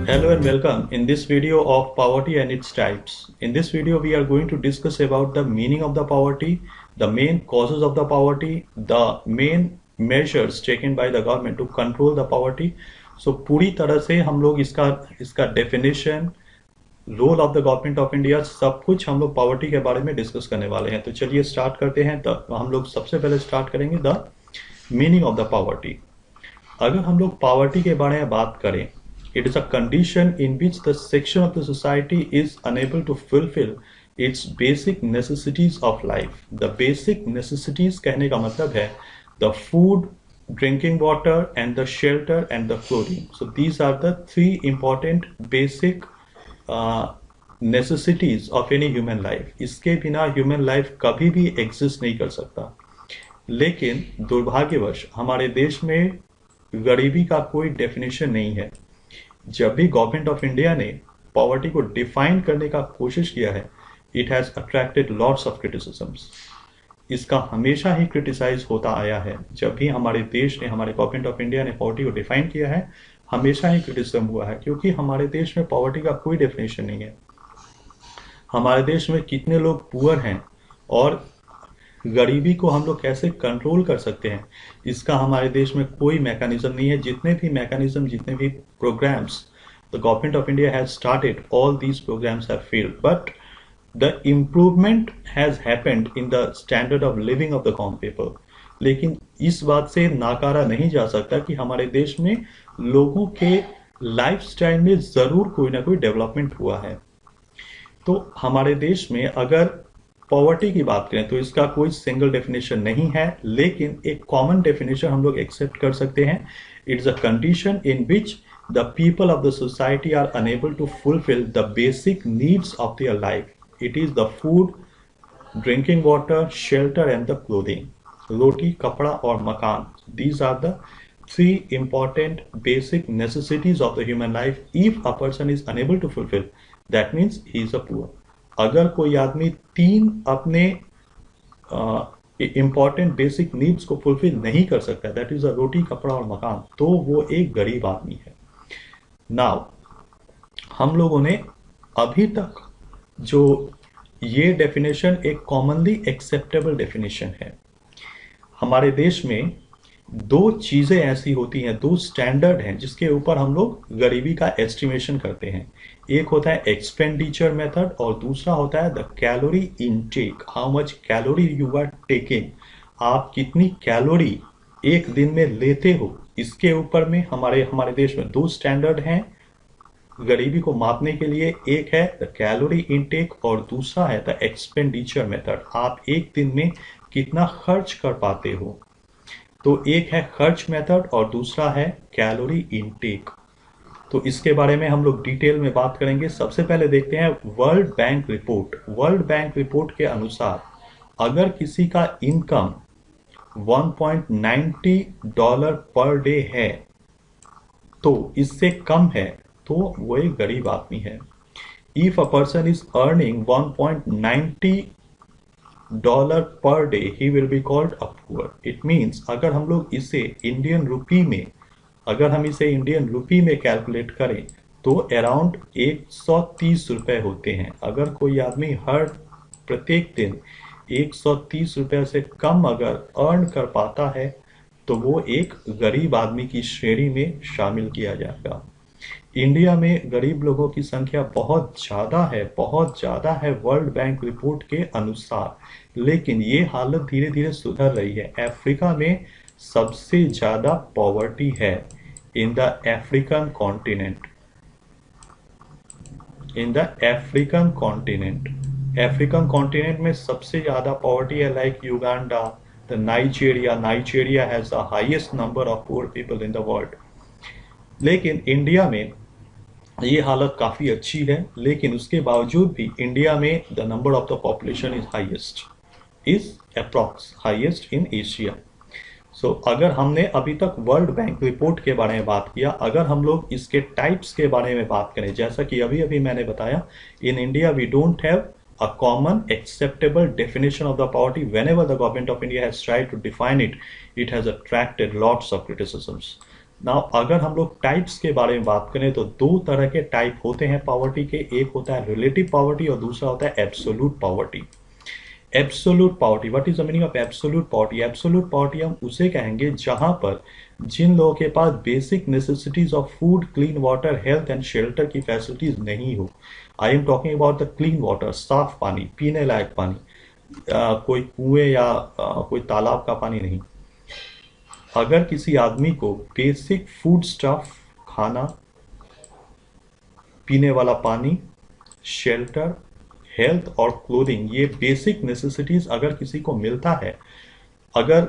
Hello and welcome in this video of poverty and its types. In this video we are going to discuss about the meaning of the poverty, the main causes of the poverty, the main measures taken by the government to control the poverty. So पूरी तरह से हम लोग इसका definition, role of the government of India, सब कुछ हम लोग पॉवर्टी के बारे में डिस्कस करने वाले हैं। तो चलिए स्टार्ट करते हैं। तो हम लोग सबसे पहले स्टार्ट करेंगे the meaning of the poverty. अगर हम लोग पॉवर्टी के बारे में बात करें, it is a condition in which the section of the society is unable to fulfill its basic necessities of life. The basic necessities कहने का मतलब है the food, drinking water and the shelter and the clothing. So these are the three important basic necessities of any human life. इसके बिना human life कभी भी exist नहीं कर सकता। लेकिन दुर्भाग्यवश हमारे देश में गरीबी का कोई डेफिनेशन नहीं है। जब भी गवर्नमेंट ऑफ इंडिया ने पॉवर्टी को डिफाइन करने का कोशिश किया है, it has attracted lots of criticisms. इसका हमेशा ही क्रिटिसाइज होता आया है। जब भी हमारे देश ने, हमारे गवर्नमेंट ऑफ इंडिया ने पॉवर्टी को डिफाइन किया है, हमेशा ही क्रिटिसिज्म हुआ है, क्योंकि हमारे देश में पॉवर्टी का कोई डेफिनेशन नहीं है। हमारे देश में कितने लोग पुअर हैं और गरीबी को हम लोग कैसे कंट्रोल कर सकते हैं, इसका हमारे देश में कोई मैकेनिज्म नहीं है। जितने भी मैकेनिज्म, जितने भी programs the government of India has started, all these programs have failed, but the improvement has happened in the standard of living of the common people. लेकिन इस बात से नाकारा नहीं जा सकता कि हमारे देश में लोगों के लाइफस्टाइल में जरूर कोई ना कोई डेवलपमेंट हुआ है। तो हमारे देश में अगर पॉवर्टी की बात करें तो इसका कोई सिंगल डेफिनेशन नहीं है, लेकिन एक कॉमन डेफिनेशन हम लोग एक्सेप्ट कर सकते हैं। It's a condition in which the people of the society are unable to fulfil the basic needs of their life. It is the food, drinking water, shelter and the clothing. रोटी, कपड़ा और मकान, these are the three important basic necessities of the human life. If a person is unable to fulfil, that means he is a poor. अगर कोई आदमी तीन अपने important basic needs को फुलफिल नहीं कर सकता, दैट इज अ रोटी, कपड़ा और मकान, तो वो एक गरीब आदमी है। नाउ हम लोगों ने अभी तक जो ये डेफिनेशन एक कॉमनली एक्सेप्टेबल डेफिनेशन है। हमारे देश में दो चीजें ऐसी होती हैं, दो स्टैंडर्ड हैं जिसके ऊपर हम लोग गरीबी का एस्टिमेशन करते हैं। एक होता है एक्सपेंडिचर मेथड और दूसरा होता है the calorie intake, how much calorie you are taking. आप कितनी कैलोरी एक दिन में लेते हो, इसके ऊपर में हमारे देश में दो स्टैंडर्ड हैं गरीबी को मापने के लिए। एक है द कैलोरी इनटेक और दूसरा है द एक्सपेंडिचर मेथड, आप एक दिन में कितना खर्च कर पाते हो। तो एक है खर्च मेथड और दूसरा है कैलोरी इनटेक। तो इसके बारे में हम लोग डिटेल में बात करेंगे। सबसे पहले देखते हैं world bank report. World bank report के अनुसार अगर किसी का इनकम 1.90 डॉलर पर डे है, तो इससे कम है तो वो एक गरीब आदमी है। If a person is earning 1.90 dollar per day, he will be called a poor. It means अगर हम लोग इसे इंडियन रुपी में कैलकुलेट करें तो अराउंड 130 रुपए होते हैं। अगर कोई आदमी हर प्रत्येक दिन 130 रुपए से कम अगर अर्न कर पाता है तो वो एक गरीब आदमी की श्रेणी में शामिल किया जाएगा। इंडिया में गरीब लोगों की संख्या बहुत ज़्यादा है वर्ल्ड बैंक रिपोर्ट के अनुसार, लेकिन ये हालत धीरे धीरे सुधर रही है। अफ्रीका में सबसे ज़्यादा पॉवर्टी है in the African continent. African continent में सबसे ज़्यादा पॉवर्टी है, like Uganda, the Nigeria has the highest number of poor people in the world. लेकिन इंडिया में ये हालत काफ़ी अच्छी है, लेकिन उसके बावजूद भी इंडिया में the number of the population is approx highest in Asia. So अगर हमने अभी तक वर्ल्ड बैंक रिपोर्ट के बारे में बात किया, अगर हम लोग इसके टाइप्स के बारे में बात करें, जैसा कि अभी मैंने बताया, in India we don't have a common acceptable definition of the poverty. Whenever the government of India has tried to define it, it has attracted lots of criticisms. Now अगर हम लोग टाइप्स के बारे में बात करें तो दो तरह के टाइप होते हैं पॉवर्टी के, एक होता है रिलेटिव पॉवर्टी और दूसरा होता है absolute poverty. Absolute poverty, what is the meaning of absolute poverty? Absolute poverty हम उसे कहेंगे जहां पर जिन लोगों के पास basic necessities of food, clean water, health and shelter की फैसिलिटीज नहीं हो। I am talking about the clean water, साफ पानी, पीने लायक पानी, कोई कुएं या कोई तालाब का पानी नहीं। अगर किसी आदमी को बेसिक फूड स्टफ, खाना, पीने वाला पानी, शेल्टर, हेल्थ और क्लोथिंग, ये बेसिक नेसेसिटीज अगर किसी को मिलता है, अगर,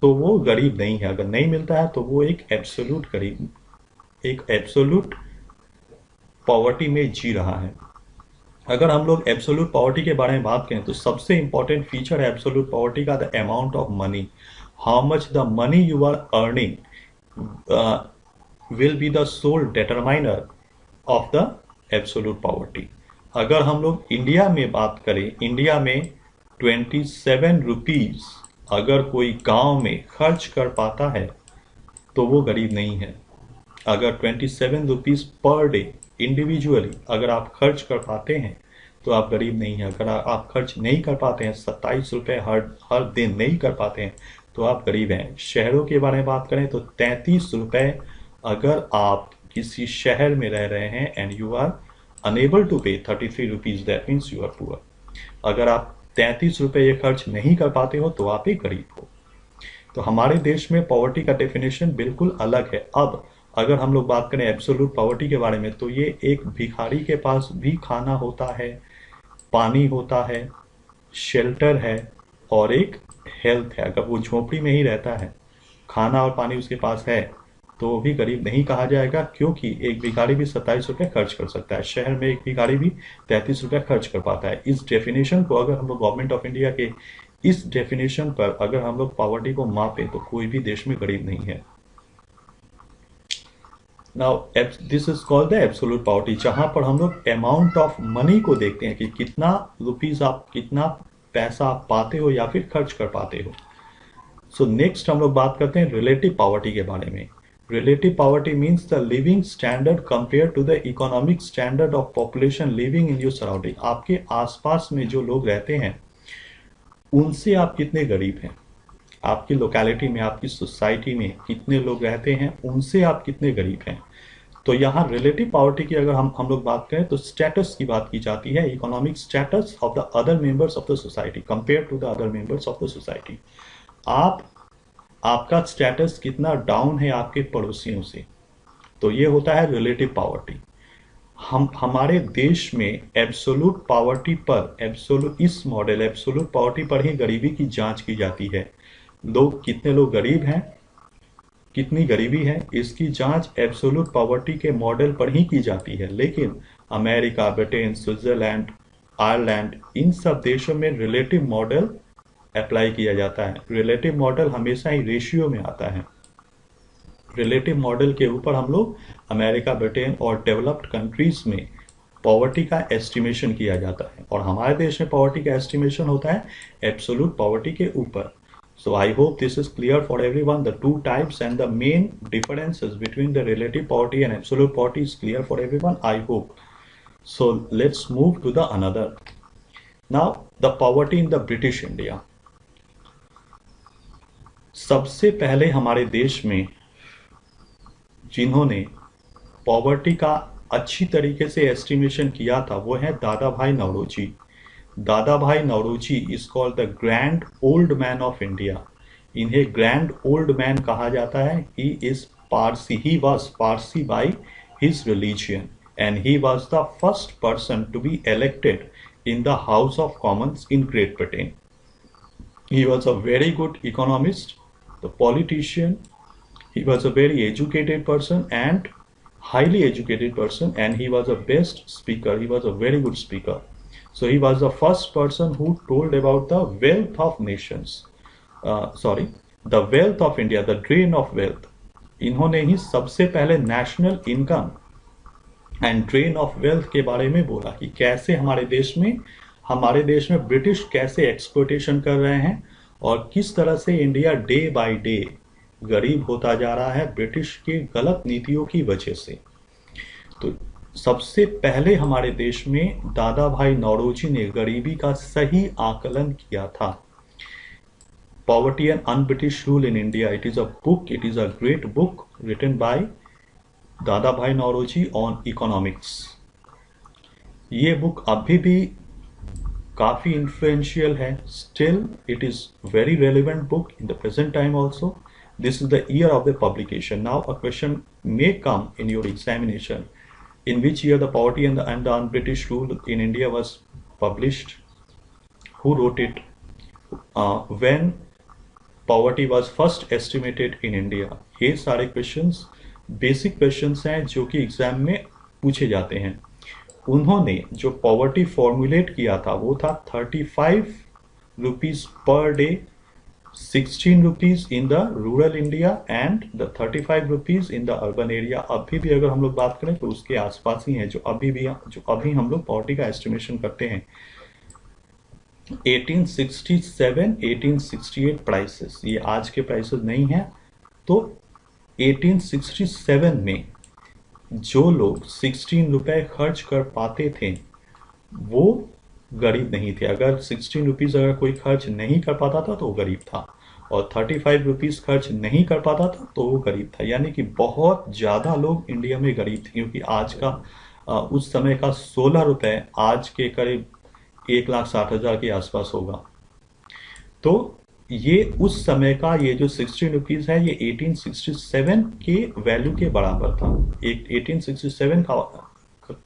तो वो गरीब नहीं है। अगर नहीं मिलता है तो वो एक एब्सोल्यूट गरीब, एक एब्सोल्यूट पॉवर्टी में जी रहा है। अगर हम लोग एब्सोल्यूट पॉवर्टी के बारे में बात करें तो सबसे इंपॉर्टेंट फीचर है एब्सोल्यूट पॉवर्टी का the amount of money, how much the money you are earning will be the sole determiner of the absolute poverty. अगर हम लोग इंडिया में बात करें, इंडिया में 27 रुपीज अगर कोई गांव में खर्च कर पाता है तो वो गरीब नहीं है। अगर 27 रुपीज पर डे इंडिविजुअली अगर आप खर्च कर पाते हैं तो आप गरीब नहीं हैं। अगर आप खर्च नहीं कर पाते हैं, 27 रुपये हर दिन नहीं कर पाते हैं, तो आप गरीब हैं। शहरों के बारे में बात करें तो 33 रुपये अगर आप किसी शहर में रह रहे हैं and you are unable to pay 33 rupees, that means you are poor. अगर आप 33 रुपये ये खर्च नहीं कर पाते हो तो आप एक गरीब हो। तो हमारे देश में पॉवर्टी का डेफिनेशन बिल्कुल अलग है। अब अगर हम लोग बात करें एब्सोल्यूट पॉवर्टी के बारे में तो ये एक भिखारी के पास भी खाना होता है, पानी होता है, शेल्टर है और एक हेल्थ है। अगर वो झोपड़ी में ही रहता है, खाना और पानी उसके पास है, तो वो भी गरीब नहीं कहा जाएगा, क्योंकि एक भिखारी भी 27 रुपये खर्च कर सकता है। शहर में एक भिखारी भी 33 रुपये खर्च कर पाता है। इस डेफिनेशन को अगर हम लोग गवर्नमेंट ऑफ इंडिया के इस डेफिनेशन पर अगर हम लोग पॉवर्टी को मापें तो कोई भी देश में गरीब नहीं है। Now this is called the absolute poverty, जहां पर हम लोग अमाउंट ऑफ मनी को देखते हैं कि कितना रुपीज आप, कितना पैसा आप पाते हो या फिर खर्च कर पाते हो। सो नेक्स्ट हम लोग बात करते हैं रिलेटिव पॉवर्टी के बारे में। Relative poverty means the living standard compare to the economic standard of population living in your surrounding. आपके आसपास में जो लोग रहते हैं उनसे आप कितने गरीब हैं, आपकी लोकेलिटी में, आपकी सोसाइटी में कितने लोग रहते हैं, उनसे आप कितने गरीब हैं। तो यहाँ रिलेटिव पॉवर्टी की अगर हम लोग बात करें तो स्टेटस की बात की जाती है, economic status of the other members of the society compare to the other members of the society. आपका स्टेटस कितना डाउन है आपके पड़ोसियों से, तो ये होता है रिलेटिव पॉवर्टी। हमारे देश में एब्सोल्यूट पॉवर्टी पर, इस मॉडल एब्सोल्यूट पॉवर्टी पर ही गरीबी की जांच की जाती है। कितने लोग गरीब हैं, कितनी गरीबी है, इसकी जांच एब्सोल्यूट पॉवर्टी के मॉडल पर ही की जाती है। लेकिन अमेरिका, ब्रिटेन, स्विट्जरलैंड, आयरलैंड, इन सब देशों में रिलेटिव मॉडल अप्लाई किया जाता है। रिलेटिव मॉडल हमेशा ही रेशियो में आता है। रिलेटिव मॉडल के ऊपर हम लोग अमेरिका, ब्रिटेन और डेवलप्ड कंट्रीज में पॉवर्टी का एस्टिमेशन किया जाता है, और हमारे देश में पॉवर्टी का एस्टिमेशन होता है एब्सोल्यूट पॉवर्टी के ऊपर। So I hope this is clear for everyone. The two types and the main differences between the relative poverty and absolute poverty is clear for everyone, I hope. So let's move to the another. Now the poverty in the British India. सबसे पहले हमारे देश में जिन्होंने poverty का अच्छी तरीके से एस्टिमेशन किया था वो है दादा Bhai Naoroji. Dada Bhai Naoroji is called the grand old man of India. इन्हें ग्रैंड ओल्ड मैन कहा जाता है। He is Parsi, he was Parsi by his religion and he was the first person to be elected in the House of Commons in Great Britain. He was a very good economist, the politician. He was a very educated person and highly educated person, and he was a best speaker. He was a very good speaker. So he was the first person who told about the wealth of nations. The wealth of India, the drain of wealth. इन्होंने ही सबसे पहले national income and drain of wealth के बारे में बोला कि कैसे हमारे देश में ब्रिटिश कैसे एक्सप्लोइटेशन कर रहे हैं और किस तरह से इंडिया डे बाय डे गरीब होता जा रहा है ब्रिटिश के गलत नीतियों की वजह से। तो सबसे पहले हमारे देश में दादा भाई नौरोजी ने गरीबी का सही आकलन किया था। Poverty and unBritish rule in India, it is a book, it is a great book written by Dada Bhai Naoroji on economics. ये बुक अभी भी काफी इन्फ्लुएंशियल है, still it is very relevant book in the present time also. This is the year of the publication. Now a question may come in your examination. In which year the Poverty and the Un-British Rule in India was published? Who wrote it? When poverty was first estimated in India? ये सारे questions basic questions हैं जो कि exam में पूछे जाते हैं। उन्होंने जो poverty formulate किया था वो था 35 rupees per day, 16 rupees in the rural India and the 35 rupees in the urban area। अभी भी अगर हम लोग बात करें तो उसके आसपास ही है जो अभी हम लोग पॉवर्टी का एस्टिमेशन करते हैं। 1867 1868 प्राइसेस, ये आज के प्राइसेस नहीं है। तो 1867 में जो लोग 16 रुपए खर्च कर पाते थे वो गरीब नहीं थे। अगर 16 रुपीज अगर कोई खर्च नहीं कर पाता था तो वो गरीब था, और 35 रुपीज खर्च नहीं कर पाता था तो वो गरीब था। यानी कि बहुत ज़्यादा लोग इंडिया में गरीब थे, क्योंकि आज का उस समय का 16 रुपए आज के करीब 1,60,000 के आसपास होगा। तो ये उस समय का ये जो 16 रुपीज है ये 1867 के वैल्यू के बराबर था। 1867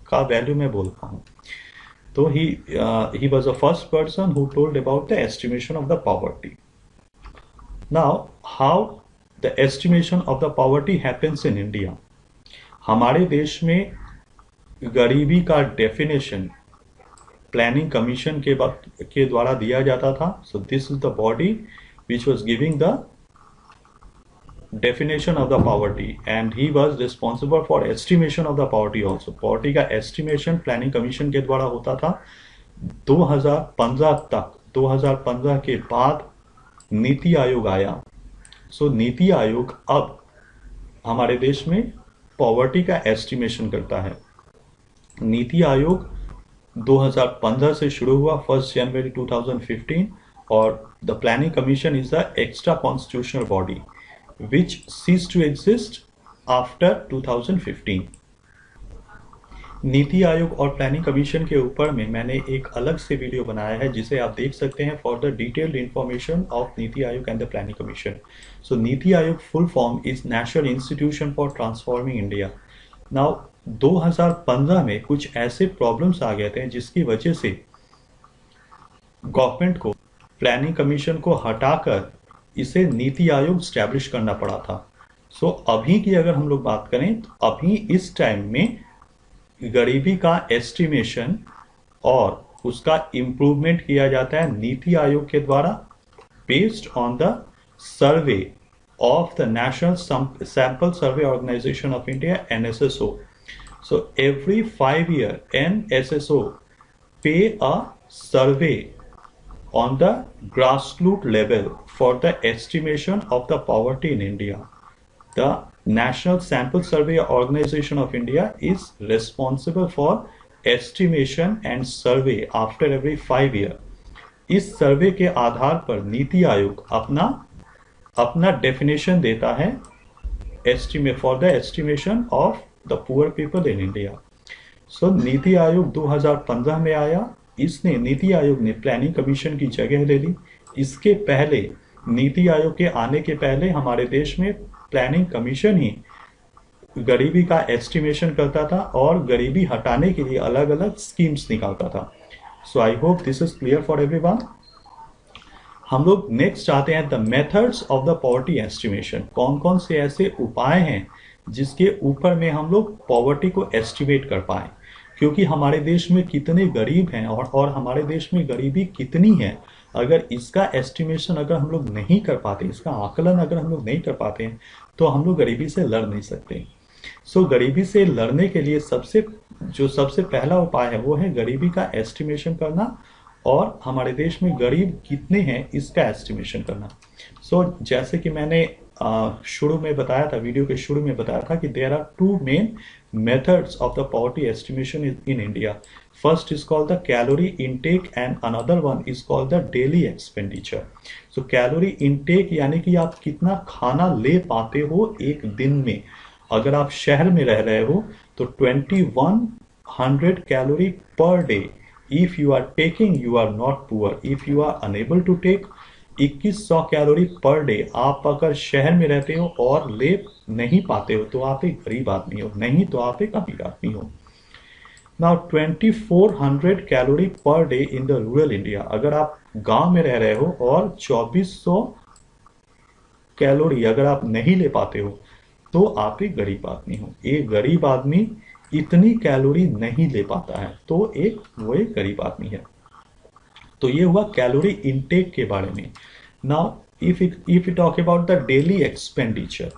का वैल्यू मैं बोलता हूँ। So he was the first person who told about the estimation of the poverty. Now, how the estimation of the poverty happens in India? हमारे देश में गरीबी का definition प्लानिंग कमीशन के द्वारा दिया जाता था। So this is the body which was giving the definition of the poverty and he was responsible for estimation of the poverty also। poverty का estimation प्लानिंग कमीशन के द्वारा होता था 2015 तक। 2015 के बाद नीति आयोग आया। सो नीति आयोग अब हमारे देश में पॉवर्टी का एस्टिमेशन करता है। नीति आयोग 2015 से शुरू हुआ, 1 जनवरी 2015, और the planning commission is the extra constitutional body which ceased to exist after 2015। NITI Aayog और प्लानिंग कमीशन के ऊपर में मैंने एक अलग से वीडियो बनाया है जिसे आप देख सकते हैं for the detailed information of NITI Aayog and the planning commission. So NITI Aayog full form is national institution for transforming India. Now 2015 में कुछ ऐसे प्रॉब्लम्स आ गए थे जिसकी वजह से गवर्नमेंट को प्लानिंग कमीशन को हटाकर इसे नीति आयोग स्टैब्लिश करना पड़ा था। सो अभी की अगर हम लोग बात करें तो अभी इस टाइम में गरीबी का एस्टिमेशन और उसका इम्प्रूवमेंट किया जाता है नीति आयोग के द्वारा based on the survey of the national sample survey organisation of India NSSO। So every 5 year NSSO पे अ सर्वे on the grassroots level for the estimation of the poverty in India। The National Sample Survey Organization of India is responsible for estimation and survey after every 5 year। इस सर्वे के आधार पर नीति आयोग अपना definition देता है estimate for the estimation of the poor people in India। So NITI Aayog 2015 में आया। इसने नीति आयोग ने प्लानिंग कमीशन की जगह ले ली। इसके पहले नीति आयोग के आने के पहले हमारे देश में प्लानिंग कमीशन ही गरीबी का एस्टिमेशन करता था और गरीबी हटाने के लिए अलग अलग स्कीम्स निकालता था। So I hope this is clear for everyone. हम लोग नेक्स्ट आते हैं the methods of the poverty estimation. कौन कौन से ऐसे उपाय हैं जिसके ऊपर में हम लोग पॉवर्टी को एस्टिमेट कर पाए, क्योंकि हमारे देश में कितने गरीब हैं और हमारे देश में गरीबी कितनी है। अगर इसका एस्टिमेशन अगर हम लोग नहीं कर पाते, इसका आकलन अगर हम लोग नहीं कर पाते हैं तो हम लोग गरीबी से लड़ नहीं सकते। सो गरीबी से लड़ने के लिए सबसे पहला उपाय है वो है गरीबी का एस्टिमेशन करना और हमारे देश में गरीब कितने हैं इसका एस्टिमेशन करना। सो जैसे कि मैंने शुरू में बताया था, वीडियो के शुरू में बताया था कि there are two main methods of the poverty estimation in India. First is called the calorie intake and another one is called the daily expenditure. So calorie intake यानी कि आप कितना खाना ले पाते हो एक दिन में। अगर आप शहर में रह रहे हो तो 2100 calorie per day. If you are taking, you are not poor. If you are unable to take 2100 calorie per day आप अगर शहर में रहते हो और ले नहीं पाते हो तो आप एक गरीब आदमी हो, नहीं तो आप एक अमीर आदमी हो। Now 2400 calorie per day in the rural India, अगर आप गांव में रह रहे हो और 2400 कैलोरी अगर आप नहीं ले पाते हो तो आप एक गरीब आदमी हो। एक गरीब आदमी इतनी कैलोरी नहीं ले पाता है तो वो एक गरीब आदमी है। तो ये हुआ कैलोरी इनटेक के बारे में। Now if you talk about the daily expenditure,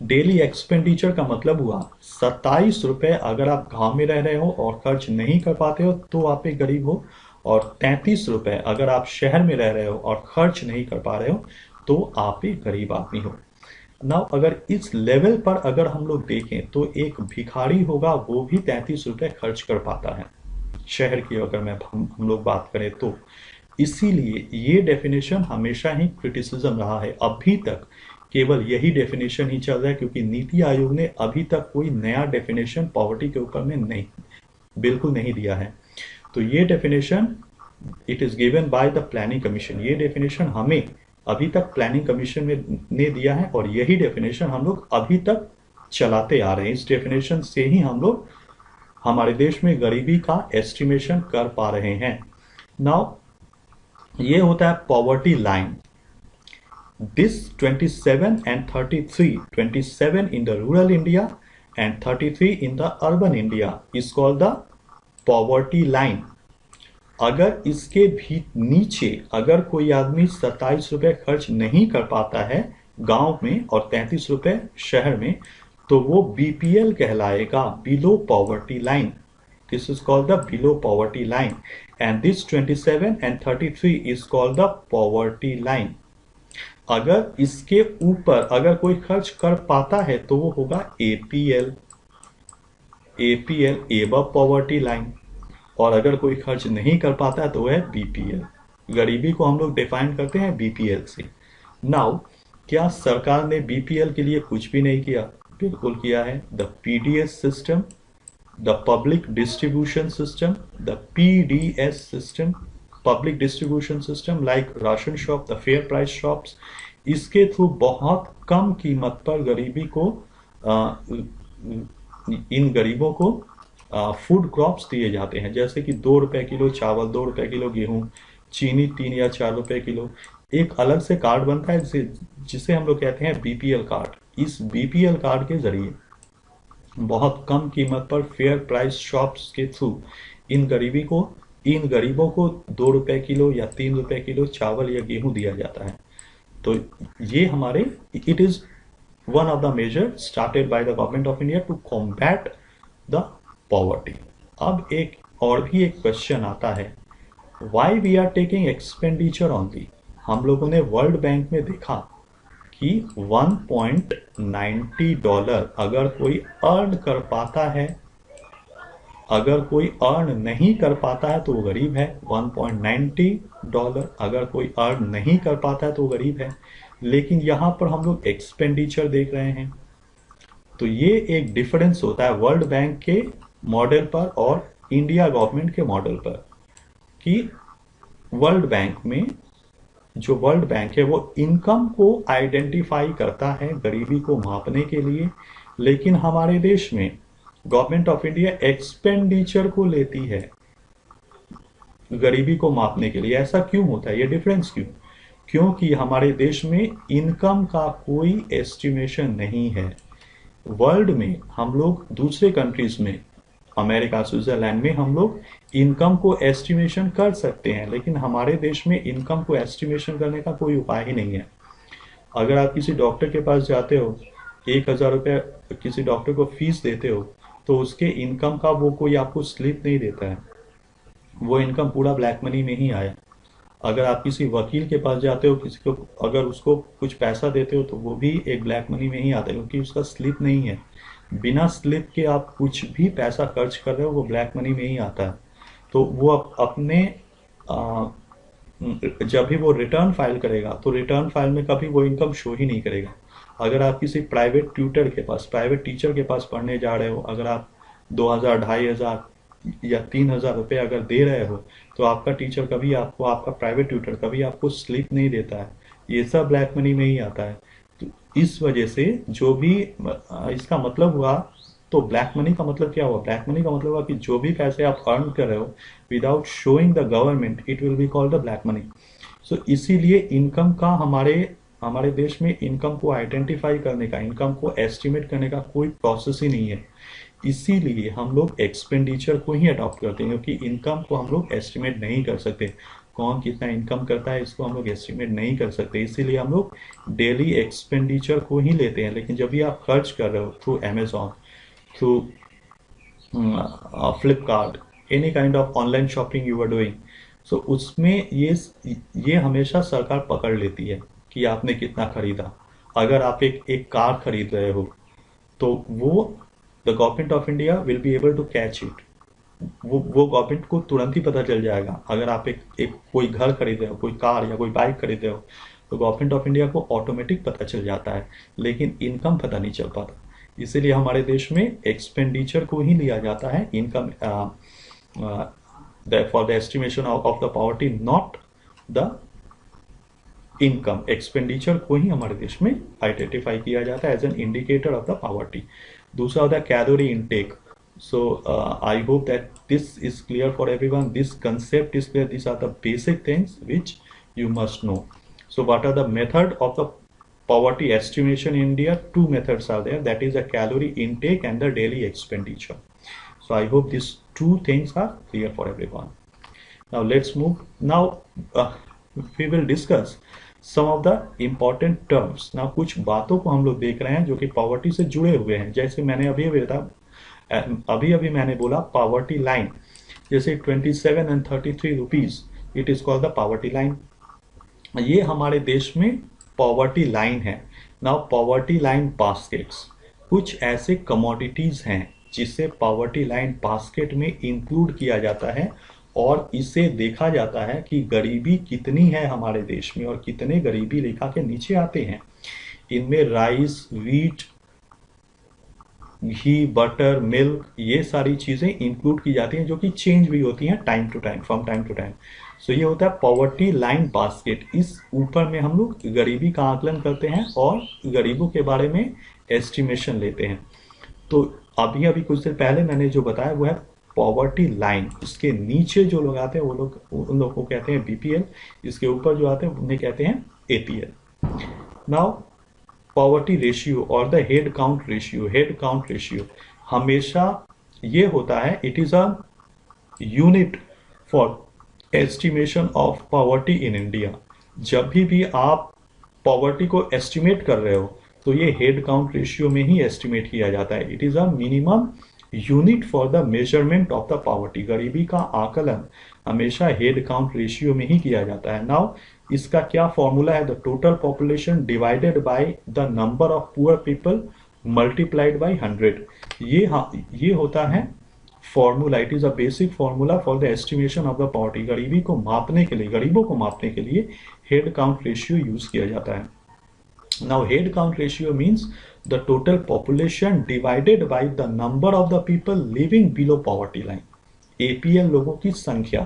daily expenditure का मतलब हुआ 27 रुपए अगर आप गांव में रह रहे हो और खर्च नहीं कर पाते हो तो आप एक गरीब हो, और 33 रुपए अगर आप शहर में रह रहे हो और खर्च नहीं कर पा रहे हो तो आप एक गरीब आदमी हो। नाउ अगर इस लेवल पर अगर हम लोग देखें तो एक भिखारी होगा वो भी 33 रुपए खर्च कर पाता है शहर की, अगर हम लोग बात करें तो। इसीलिए ये डेफिनेशन हमेशा ही क्रिटिसिज्म रहा है, अभी तक केवल यही डेफिनेशन ही चल रहा है क्योंकि नीति आयोग ने अभी तक कोई नया डेफिनेशन पॉवर्टी के ऊपर में बिल्कुल नहीं दिया है। तो ये definition it is given by the planning commission, ये डेफिनेशन हमें अभी तक प्लानिंग कमीशन ने दिया है और यही डेफिनेशन हम लोग अभी तक चलाते आ रहे हैं। इस डेफिनेशन से ही हम लोग हमारे देश में गरीबी का एस्टिमेशन कर पा रहे हैं। नाउ ये होता है poverty line. This 27 and 33, 27 in the rural India and 33 in the urban India is called the poverty line. अगर इसके भी नीचे अगर कोई आदमी 27 रुपए खर्च नहीं कर पाता है गांव में और 33 रुपए शहर में तो वो बीपीएल कहलाएगा, below poverty line. This is called the below poverty line and this 27 and 33 is called the poverty line. अगर इसके ऊपर अगर कोई खर्च कर पाता है तो वो होगा एपीएल, above poverty line, और अगर कोई खर्च नहीं कर पाता है तो वो है बीपीएल। गरीबी को हम लोग डिफाइन करते हैं बीपीएल से। नाउ क्या सरकार ने बीपीएल के लिए कुछ भी नहीं किया? बिल्कुल किया है। The PDS system, the public distribution system, the PDS system, public distribution system like ration shop, the fair price shops, इसके थ्रू बहुत कम कीमत पर इन गरीबों को फूड क्रॉप्स दिए जाते हैं, जैसे कि 2 रुपए किलो चावल, 2 रुपए किलो गेहूं, चीनी 3 या 4 रुपए किलो। एक अलग से कार्ड बनता है जिसे हम लोग कहते हैं बीपीएल कार्ड। इस बीपीएल कार्ड के जरिए बहुत कम कीमत पर फेयर प्राइस शॉप्स के थ्रू इन गरीबों को 2 रुपए किलो या 3 रुपए किलो चावल या गेहूं दिया जाता है। तो ये हमारे it is one of the major started by the government of India to combat the poverty. अब और भी एक क्वेश्चन आता है, why we are taking expenditure only. हम लोगों ने वर्ल्ड बैंक में देखा कि $1.90 अगर कोई अर्न कर पाता है, अगर कोई अर्न नहीं कर पाता है तो वो गरीब है। $1.90 अगर कोई अर्न नहीं कर पाता है तो वो गरीब है। लेकिन यहाँ पर हम लोग एक्सपेंडिचर देख रहे हैं, तो ये एक डिफरेंस होता है वर्ल्ड बैंक के मॉडल पर और इंडिया गवर्नमेंट के मॉडल पर, कि वर्ल्ड बैंक है वो इनकम को आइडेंटिफाई करता है गरीबी को मापने के लिए, लेकिन हमारे देश में गवर्नमेंट ऑफ इंडिया एक्सपेंडिचर को लेती है गरीबी को मापने के लिए। ऐसा क्यों होता है, ये डिफरेंस क्यों? क्योंकि हमारे देश में इनकम का कोई एस्टिमेशन नहीं है। वर्ल्ड में हम लोग दूसरे कंट्रीज में, अमेरिका, स्विट्जरलैंड में हम लोग इनकम को एस्टिमेशन कर सकते हैं, लेकिन हमारे देश में इनकम को एस्टिमेशन करने का कोई उपाय ही नहीं है। अगर आप किसी डॉक्टर के पास जाते हो, 1000 रुपये किसी डॉक्टर को फीस देते हो, तो उसके इनकम का वो कोई आपको स्लिप नहीं देता है, वो इनकम पूरा ब्लैक मनी में ही आया। अगर आप किसी वकील के पास जाते हो, किसी को अगर उसको कुछ पैसा देते हो तो वो भी एक ब्लैक मनी में ही आता है, क्योंकि उसका स्लिप नहीं है। बिना स्लिप के आप कुछ भी पैसा खर्च कर रहे हो वो ब्लैक मनी में ही आता है। तो वो अपने आ, जब भी वो रिटर्न फाइल करेगा तो रिटर्न फाइल में कभी वो इनकम शो ही नहीं करेगा। अगर आप किसी प्राइवेट ट्यूटर के पास, प्राइवेट टीचर के पास पढ़ने जा रहे हो, अगर आप 2000, 2500 या 3000 रुपये अगर दे रहे हो, तो आपका टीचर कभी आपको, आपका प्राइवेट ट्यूटर कभी आपको स्लिप नहीं देता है। ये सब ब्लैक मनी में ही आता है। तो इस वजह से जो भी इसका मतलब हुआ, तो ब्लैक मनी का मतलब क्या हुआ? ब्लैक मनी का मतलब हुआ कि जो भी पैसे आप अर्न कर रहे हो without showing the government, it will be called the black money. So इसीलिए इनकम का हमारे हमारे देश में इनकम को आइडेंटिफाई करने का, इनकम को एस्टिमेट करने का कोई प्रोसेस ही नहीं है। इसीलिए हम लोग एक्सपेंडिचर को ही अडॉप्ट करते हैं, क्योंकि इनकम को हम लोग एस्टिमेट नहीं कर सकते। कौन कितना इनकम करता है इसको हम लोग एस्टिमेट नहीं कर सकते, इसीलिए हम लोग डेली एक्सपेंडिचर को ही लेते हैं। लेकिन जब भी आप खर्च कर रहे हो through Amazon, through Flipkart, any kind of online shopping you are doing, so उसमें ये हमेशा सरकार पकड़ लेती है कि आपने कितना खरीदा। अगर आप एक कार खरीद रहे हो तो वो the government of India will be able to catch it. वो गवर्नमेंट को तुरंत ही पता चल जाएगा। अगर आप एक कोई घर खरीद रहे हो, कोई कार या कोई बाइक खरीद रहे हो, तो गवर्नमेंट ऑफ इंडिया को ऑटोमेटिक पता चल जाता है, लेकिन इनकम पता नहीं चल पाता। इसीलिए हमारे देश में एक्सपेंडिचर को ही लिया जाता है income for the estimation of the poverty, not the income. Expenditure को ही हमारे देश में आइडेंटिफाई किया जाता है as an indicator of the poverty. दूसरा होता है calorie intake. So I hope that this is clear for everyone. This concept is clear. These are the basic things which you must know. So what are the method of the poverty estimation in India? Two methods are there. That is the calorie intake and the daily expenditure. So I hope these two things are clear for everyone. Now let's move. Now we will discuss some of the important terms. Now कुछ बातों को हम लोग देख रहे हैं जो कि पॉवर्टी से जुड़े हुए हैं। जैसे मैंने अभी मैंने बोला पॉवर्टी लाइन, जैसे 27 and 33 rupees, it is called the poverty line. ये हमारे देश में पॉवर्टी लाइन है। नाउ पॉवर्टी लाइन बास्केट्स, कुछ ऐसे कमोडिटीज हैं जिसे पॉवर्टी लाइन बास्केट में इंक्लूड किया जाता है, और इसे देखा जाता है कि गरीबी कितनी है हमारे देश में और कितने गरीबी रेखा के नीचे आते हैं। इनमें राइस, व्हीट, घी, बटर, मिल्क, ये सारी चीज़ें इंक्लूड की जाती हैं, जो कि चेंज भी होती हैं time to time, from time to time. So ये होता है पॉवर्टी लाइन बास्केट। इस ऊपर में हम लोग गरीबी का आकलन करते हैं और गरीबों के बारे में एस्टिमेशन लेते हैं। तो अभी कुछ देर पहले मैंने जो बताया वो है पॉवर्टी लाइन। इसके नीचे जो लोग आते हैं वो लोग, उन लोग को कहते हैं बीपीएल। इसके ऊपर जो आते हैं उन्हें कहते हैं एपीएल। नाउ पॉवर्टी रेशियो और the head count ratio. Head count ratio हमेशा ये होता है, it is a unit for estimation of poverty in India. जब भी आप पॉवर्टी को एस्टिमेट कर रहे हो तो ये हेड काउंट रेशियो में ही एस्टिमेट किया जाता है। It is a minimum unit for the measurement of the poverty. गरीबी का आकलन हमेशा हेड काउंट रेशियो में ही किया जाता है। नाउ इसका क्या फॉर्मूला है? The total population divided by the number of poor people multiplied by 100। ये होता है formula. It is a basic formula for the estimation of the poverty. गरीबी को मापने के लिए, गरीबों को मापने के लिए हेड काउंट रेशियो यूज किया जाता है। Now head count ratio means the total population divided by the number of the people living below poverty line। APL लोगों की संख्या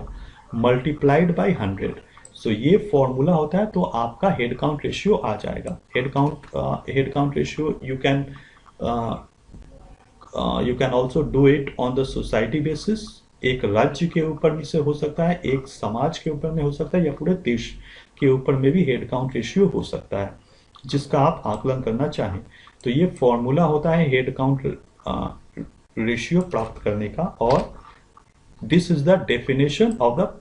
multiplied by 100। So ये फॉर्मूला होता है, तो आपका हेड काउंट रेशियो आ जाएगा। Head count ratio you can also do it on the society basis। एक राज्य के ऊपर में से हो सकता है, एक समाज के ऊपर में हो सकता है, या पूरे देश के ऊपर में भी हेड काउंट रेशियो हो सकता है जिसका आप आकलन करना चाहें। तो ये फॉर्मूला होता है हेड काउंट रेशियो प्राप्त करने का, और this is the definition of the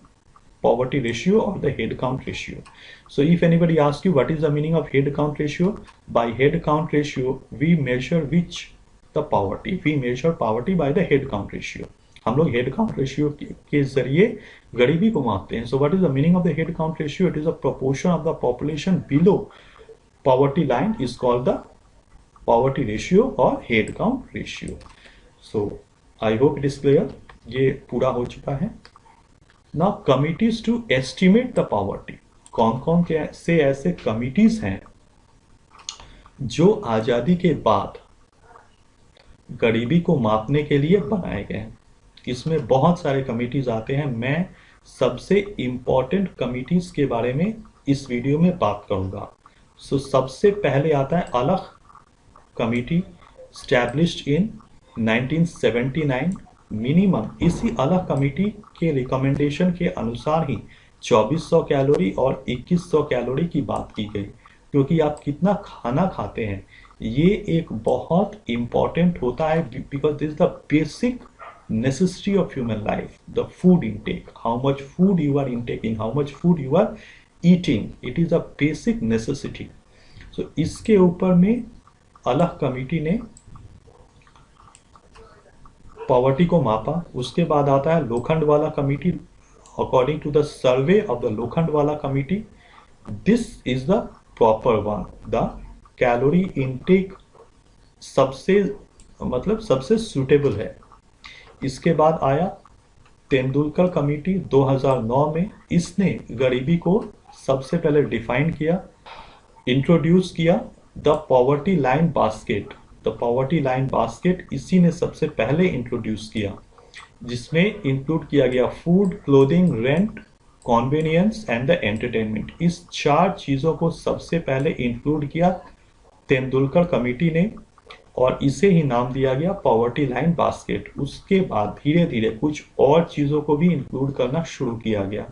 poverty ratio or the head count ratio. So if anybody asks you what is the meaning of head count ratio, by head count ratio we measure the poverty by the head count ratio। हम लोग head count ratio के जरिए गरीबी को मापते हैं। So what is the meaning of the head count ratio? It is a proportion of the population below poverty line is called the poverty ratio और head count ratio. So I hope it is clear. ये पूरा हो चुका है। Now committees to estimate the poverty. कौन कौन से ऐसे कमिटीज हैं जो आजादी के बाद गरीबी को मापने के लिए बनाए गए हैं? इसमें बहुत सारे कमिटीज आते हैं। मैं सबसे इंपॉर्टेंट कमिटीज के बारे में इस वीडियो में बात करूंगा। सो सबसे पहले आता है अलग कमिटी, स्टैब्लिश्ड इन 1979। मिनिमम इसी अलग कमिटी के रिकमेंडेशन के अनुसार ही 2400 कैलोरी और 2100 कैलोरी की बात की गई, क्योंकि आप कितना खाना खाते हैं ये एक बहुत इंपॉर्टेंट होता है, because this is the basic necessity of human life, the food intake, how much food you are intaking, how much food you are eating, it is a basic necessity. So इसके ऊपर में अलग committee ने poverty को मापा। उसके बाद आता है Lokhandwala committee. According to the survey of the Lokhandwala committee, this is the proper one. The calorie intake सबसे सबसे सुटेबल है। इसके बाद आया तेंदुलकर कमिटी 2009 में। इसने गरीबी को सबसे पहले डिफाइन किया, इंट्रोड्यूस किया the poverty line basket. The poverty line basket इसी ने सबसे पहले इंट्रोड्यूस किया, जिसमें इंक्लूड किया गया food, clothing, rent, convenience and the entertainment. इस 4 चीजों को सबसे पहले इंक्लूड किया तेंदुलकर कमिटी ने और इसे ही नाम दिया गया पॉवर्टी लाइन बास्केट। उसके बाद धीरे धीरे कुछ और चीजों को भी इंक्लूड करना शुरू किया गया।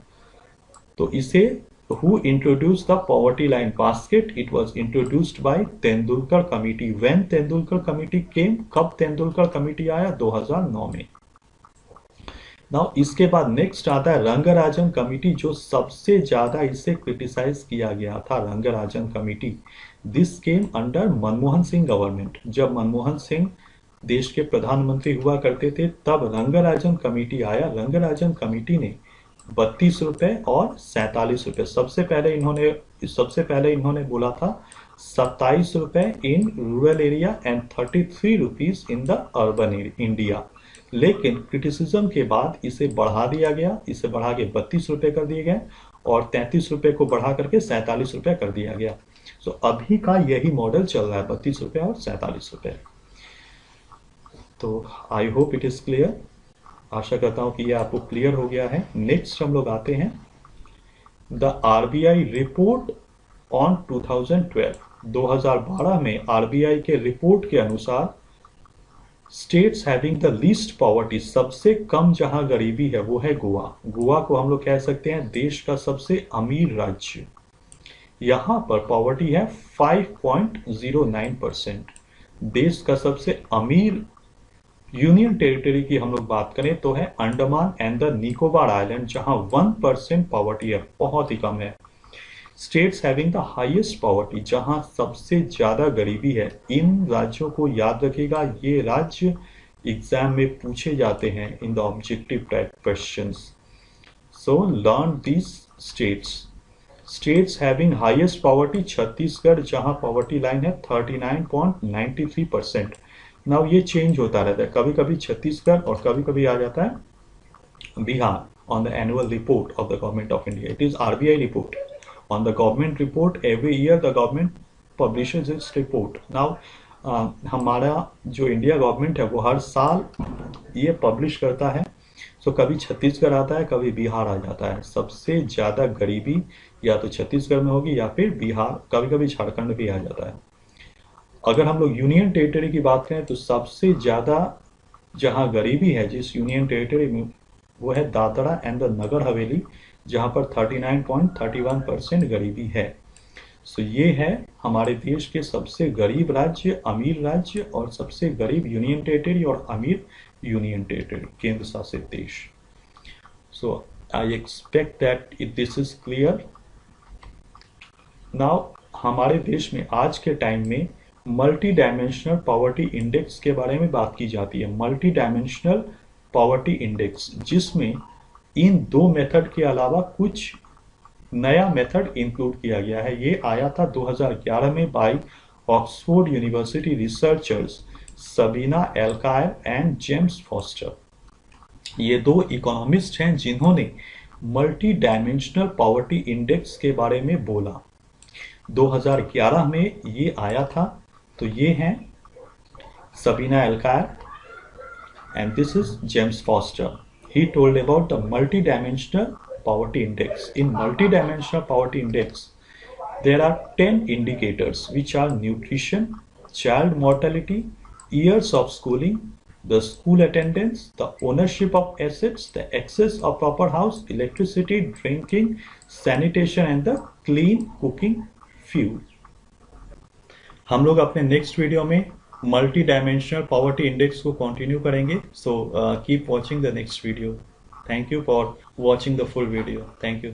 तो इसे who introduced the poverty line basket? It was introduced by Tendulkar committee. When Tendulkar committee came, कब तेंदुलकर कमिटी आया? 2009 में। नाउ इसके बाद नेक्स्ट आता है रंगराजन कमिटी, जो सबसे ज्यादा इसे क्रिटिसाइज किया गया था। Rangarajan committee, this came under Manmohan Singh government. जब मनमोहन सिंह देश के प्रधानमंत्री हुआ करते थे तब रंगराजन कमिटी आया। रंगराजन कमिटी ने 32 रुपए और 47 रुपए, सबसे पहले इन्होंने बोला था 27 रुपए in rural area and 33 rupees in the urban India. लेकिन क्रिटिसिज्म के बाद इसे बढ़ा दिया गया। इसे बढ़ा के 32 रुपए कर दिए गए और 33 रुपए को बढ़ा करके 47 रुपए कर दिया गया। सो अभी का यही मॉडल चल रहा है, 32 रुपए और 47 रुपए। तो I hope it is clear. आशा करता हूं कि यह आपको क्लियर हो गया है। नेक्स्ट हम लोग आते हैं द आरबीआई रिपोर्ट ऑन 2012। 2012 में आरबीआई के रिपोर्ट के अनुसार states having the least poverty, सबसे कम जहां गरीबी है वो है गोवा। गोवा को हम लोग कह सकते हैं देश का सबसे अमीर राज्य। यहां पर पॉवर्टी है 5.09%। देश का सबसे अमीर यूनियन टेरिटरी की हम लोग बात करें तो है Andaman and the Nicobar island, जहां 1% पॉवर्टी है, बहुत ही कम है। States having the highest poverty, जहां सबसे ज्यादा गरीबी है। इन राज्यों को याद रखिएगा, ये राज्य एग्जाम में पूछे जाते हैं in the objective type questions. So learn this states having highest poverty. Chhattisgarh, जहां पॉवर्टी लाइन है 39.93%। नाउ ये चेंज होता रहता है, कभी कभी छत्तीसगढ़ और कभी कभी आ जाता है Bihar on the annual report of the government of India. It is RBI report. On the government report, every year the government publishes its report. Now हमारा जो इंडिया गवर्नमेंट है वो हर साल ये पब्लिश करता है। सो कभी छत्तीसगढ़ आता है, कभी बिहार आ जाता है। सबसे ज़्यादा गरीबी या तो छत्तीसगढ़ में होगी या फिर बिहार, कभी कभी झारखंड भी आ जाता है। अगर हम लोग यूनियन टेरिटरी की बात करें तो सबसे ज़्यादा जहाँ गरीबी है जिस यूनियन टेरिटरी में वो है दादरा एंड द नगर हवेली, जहां पर 39.31% गरीबी है। सो ये है हमारे देश के सबसे गरीब राज्य, अमीर राज्य और सबसे गरीब यूनियन टेरिटरी और अमीर यूनियन टेरिटरी, केंद्र शासित देश। So I expect that this is clear. Now हमारे देश में आज के टाइम में मल्टी डायमेंशनल पॉवर्टी इंडेक्स के बारे में बात की जाती है। मल्टी डायमेंशनल पॉवर्टी इंडेक्स, जिसमें इन दो मेथड के अलावा कुछ नया मेथड इंक्लूड किया गया है। ये आया था 2011 में by Oxford University researchers Sabina Alkire and James Foster. ये दो इकोनॉमिस्ट हैं जिन्होंने मल्टी डायमेंशनल पॉवर्टी इंडेक्स के बारे में बोला। 2011 में ये आया था। तो ये हैं Sabina Alkire and this is James Foster. He told about the multi-dimensional poverty index. In multi-dimensional poverty index, there are 10 indicators which are nutrition, child mortality, years of schooling, the school attendance, the ownership of assets, the access of proper house, electricity, drinking, sanitation and the clean cooking fuel. हम लोग अपने next video में multi dimensional poverty index को continue करेंगे। So keep watching the next video. Thank you for watching the full video. Thank you.